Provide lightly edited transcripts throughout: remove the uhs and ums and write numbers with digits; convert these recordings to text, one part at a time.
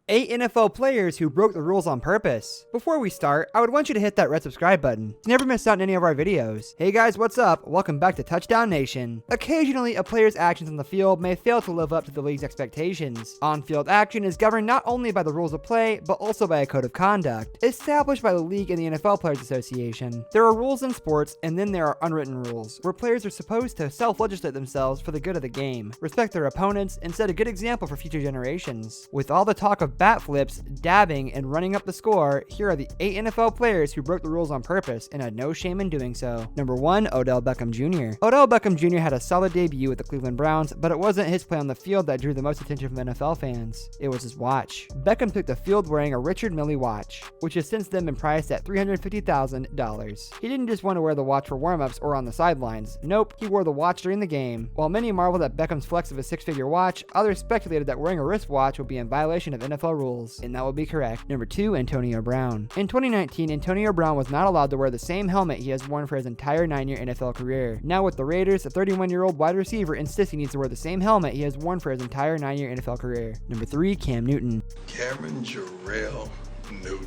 8 NFL players who broke the rules on purpose. Before we start, I would want you to hit that red subscribe button to never miss out on any of our videos. Hey guys, what's up? Welcome back to Touchdown Nation. Occasionally, a player's actions on the field may fail to live up to the league's expectations. On-field action is governed not only by the rules of play, but also by a code of conduct, established by the league and the NFL Players Association. There are rules in sports, and then there are unwritten rules, where players are supposed to self-legislate themselves for the good of the game, respect their opponents, and set a good example for future generations. With all the talk of bat flips, dabbing, and running up the score, here are the 8 NFL players who broke the rules on purpose and had no shame in doing so. Number 1, Odell Beckham Jr. Odell Beckham Jr. had a solid debut with the Cleveland Browns, but it wasn't his play on the field that drew the most attention from NFL fans. It was his watch. Beckham took the field wearing a Richard Mille watch, which has since then been priced at $350,000. He didn't just want to wear the watch for warm-ups or on the sidelines. Nope, he wore the watch during the game. While many marveled at Beckham's flex of a six-figure watch, others speculated that wearing a wristwatch would be in violation of NFL rules. And that would be correct. Number 2, Antonio Brown. In 2019, Antonio Brown was not allowed to wear the same helmet he has worn for his entire 9-year NFL career. Now with the Raiders, the 31-year-old wide receiver insists he needs to wear the same helmet he has worn for his entire 9-year NFL career. Number 3, Cam Newton. Cameron Jarrell Newton.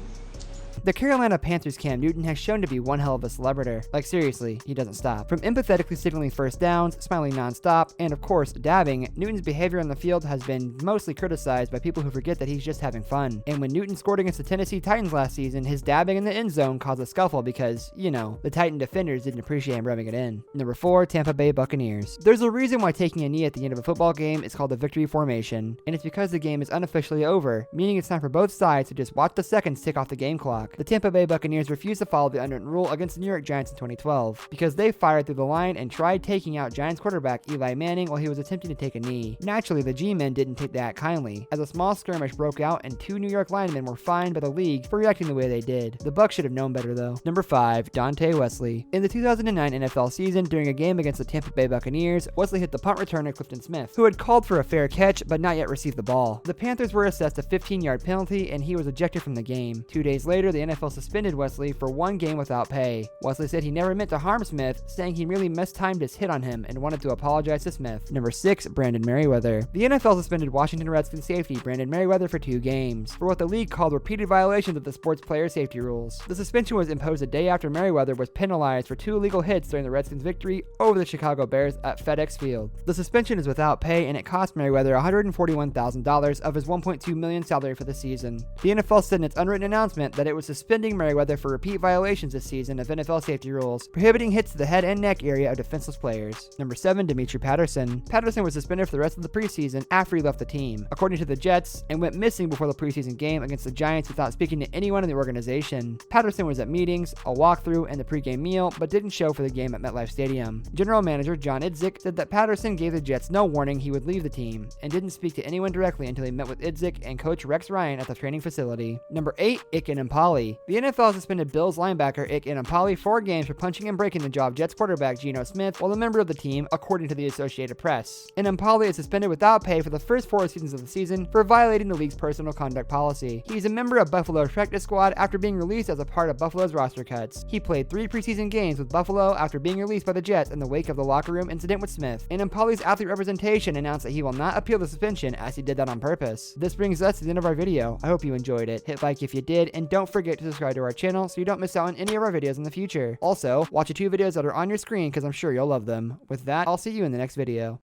The Carolina Panthers' Cam Newton has shown to be one hell of a celebrity. Like seriously, he doesn't stop. From empathetically signaling first downs, smiling non-stop, and of course, dabbing, Newton's behavior on the field has been mostly criticized by people who forget that he's just having fun. And when Newton scored against the Tennessee Titans last season, his dabbing in the end zone caused a scuffle because, you know, the Titan defenders didn't appreciate him rubbing it in. Number 4, Tampa Bay Buccaneers. There's a reason why taking a knee at the end of a football game is called a victory formation, and it's because the game is unofficially over, meaning it's time for both sides to just watch the seconds tick off the game clock. The Tampa Bay Buccaneers refused to follow the unwritten rule against the New York Giants in 2012 because they fired through the line and tried taking out Giants quarterback Eli Manning while he was attempting to take a knee. Naturally, the G-men didn't take that kindly, as a small skirmish broke out and 2 New York linemen were fined by the league for reacting the way they did. The Bucs should have known better though. Number 5, Dante Wesley. In the 2009 NFL season, during a game against the Tampa Bay Buccaneers, Wesley hit the punt returner Clifton Smith, who had called for a fair catch but not yet received the ball. The Panthers were assessed a 15-yard penalty and he was ejected from the game. 2 days later, the NFL suspended Wesley for 1 game without pay. Wesley said he never meant to harm Smith, saying he merely mistimed his hit on him and wanted to apologize to Smith. Number 6, Brandon Merriweather. The NFL suspended Washington Redskins safety Brandon Merriweather for 2 games for what the league called repeated violations of the sports player safety rules. The suspension was imposed a day after Merriweather was penalized for 2 illegal hits during the Redskins' victory over the Chicago Bears at FedEx Field. The suspension is without pay and it cost Merriweather $141,000 of his $1.2 million salary for the season. The NFL said in its unwritten announcement that it was suspending Merriweather for repeat violations this season of NFL safety rules, prohibiting hits to the head and neck area of defenseless players. Number 7, Demetri Patterson. Patterson was suspended for the rest of the preseason after he left the team, according to the Jets, and went missing before the preseason game against the Giants without speaking to anyone in the organization. Patterson was at meetings, a walkthrough, and the pregame meal, but didn't show for the game at MetLife Stadium. General manager John Idzik said that Patterson gave the Jets no warning he would leave the team, and didn't speak to anyone directly until he met with Idzik and coach Rex Ryan at the training facility. Number 8, Ike Enemkpali. The NFL suspended Bills linebacker Ike Enemkpali 4 games for punching and breaking the jaw of Jets quarterback Geno Smith while a member of the team, according to the Associated Press. Enemkpali is suspended without pay for the first 4 seasons of the season for violating the league's personal conduct policy. He's a member of Buffalo's practice squad after being released as a part of Buffalo's roster cuts. He played 3 preseason games with Buffalo after being released by the Jets in the wake of the locker room incident with Smith. Enemkpali's athlete representation announced that he will not appeal the suspension as he did that on purpose. This brings us to the end of our video. I hope you enjoyed it. Hit like if you did, and don't forget to subscribe to our channel so you don't miss out on any of our videos in the future. Also, watch the 2 videos that are on your screen because I'm sure you'll love them. With that, I'll see you in the next video.